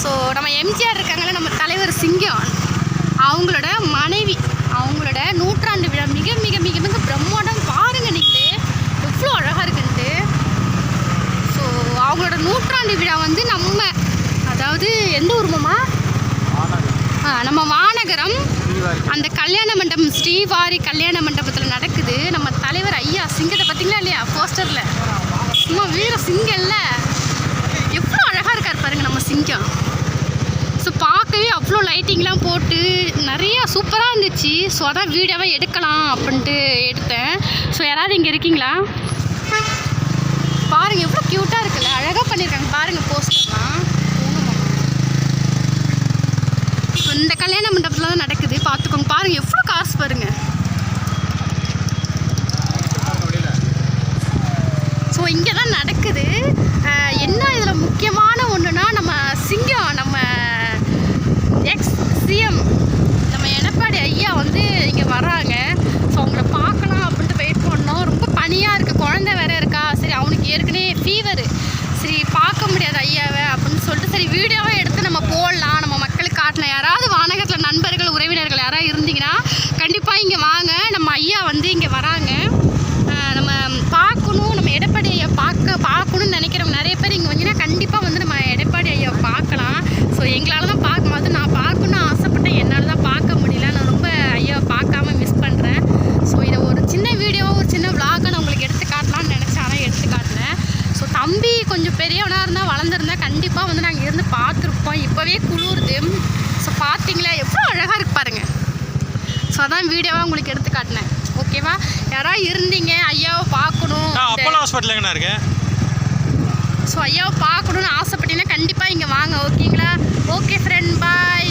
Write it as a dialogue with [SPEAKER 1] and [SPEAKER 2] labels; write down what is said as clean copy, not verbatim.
[SPEAKER 1] So நம்ம எம்ஜிஆர் இருக்காங்களே நம்ம தலைவர் சிங்கம், அவங்களோட மனைவி, அவங்களோட நூற்றாண்டு விழா மிக மிக மிக மிக பிரம்மாண்டம். பாருங்கள் நீங்களே எவ்வளோ அழகாக இருக்குன்ட்டு. ஸோ அவங்களோட நூற்றாண்டு விழா வந்து நம்ம, அதாவது எந்த ஊருமாம்மா, நம்ம வானகரம் அந்த கல்யாண மண்டபம், ஸ்ரீவாரி கல்யாண மண்டபத்தில் நடக்குது. நம்ம தலைவர் ஐயா சிங்கத்தை பார்த்தீங்களா இல்லையா போஸ்டரில், சும்மா வீர சிங்கம்ல எவ்வளோ அழகாக இருக்கார் பாருங்கள் நம்ம சிங்கம். ஸோ பார்க்கவே அவ்வளோ லைட்டிங்லாம் போட்டு நிறையா சூப்பராக இருந்துச்சு. ஸோ அதான் வீடியோவை எடுக்கலாம் அப்படின்ட்டு எடுத்தேன். ஸோ யாராவது இங்கே இருக்கீங்களா? பாருங்கள் எவ்வளோ க்யூட்டாக இருக்குல்ல, அழகாக பண்ணியிருக்காங்க பாருங்கள் போஸ்டர்லாம். ஸோ இந்த கல்யாண மண்டபத்தில் தான் நடக்குது, பார்த்துக்கோங்க. பாருங்கள் எவ்வளோ காசு பாருங்கள். ஸோ இங்கே தான் நடக்குது. என்ன இதில் முக்கியமான ஒன்றுனா, நம்ம சிங்கம், நம்ம எக்ஸ் சிஎம் நம்ம எடப்பாடி ஐயா வந்து இங்கே வராங்க. ஸோ அவங்கள பார்க்கலாம் அப்படின்ட்டு வெயிட் பண்ணோம். ரொம்ப பனியாக இருக்குது, குழந்தை வேறு இருக்கா. சரி அவனுக்கு ஏற்கனவே ஃபீவரு, சரி பார்க்க முடியாது ஐயாவை அப்படின்னு சொல்லிட்டு சரி வீடியோவை எடுத்து நம்ம போடலாம், நம்ம மக்களுக்கு காட்டலாம். யாராவது வானகத்தில் நண்பர்கள் உறவினர்கள் யாராவது இருந்தீங்கன்னா கண்டிப்பாக இங்கே வாங்க. நம்ம ஐயா வந்து இங்கே வராங்க, நம்ம பார்க்கணும், நம்ம எடப்பாடி ஐயா பார்க்கணும்னு நினைக்கிறவங்க நிறைய பேர் இங்கே வந்தீங்கன்னா கண்டிப்பாக வந்து நம்ம எடப்பாடி ஐயாவை பார்க்கலாம். ஸோ எங்களால் தான் பார்க்கும்போது நான் பார்க்கணுன்னு ஆசைப்பட்டேன், என்னால் தான் பார்க்க முடியல. நான் ரொம்ப ஐயாவை பார்க்காம மிஸ் பண்ணுறேன். ஸோ இதை ஒரு சின்ன வீடியோவாக ஒரு சின்ன விளாகாக நான் உங்களுக்கு எடுத்து காட்டலான்னு நினச்சேன், ஆனால் எடுத்து காட்டினேன். ஸோ தம்பி கொஞ்சம் பெரியவனாக இருந்தால் வளர்ந்துருந்தா கண்டிப்பாக வந்து நாங்கள் இருந்து பார்த்துருப்போம். இப்போவே குளிருது. ஸோ பார்த்தீங்களா எவ்வளோ அழகாக இருக்கு பாருங்கள். ஸோ அதான் வீடியோவாக உங்களுக்கு எடுத்து காட்டினேன். ஓகேவா? யாராவது இருந்தீங்க ஐயாவை பார்க்கணும்,
[SPEAKER 2] அப்போலோ ஹாஸ்பிட்டல் எங்கே இருக்கு,
[SPEAKER 1] ஸோ ஐயாவை பார்க்கணுன்னு ஆசைப்பட்டீங்கன்னா கண்டிப்பாக இங்கே வாங்க. ஓகேங்களா? ஓகே ஃப்ரெண்ட், பாய்.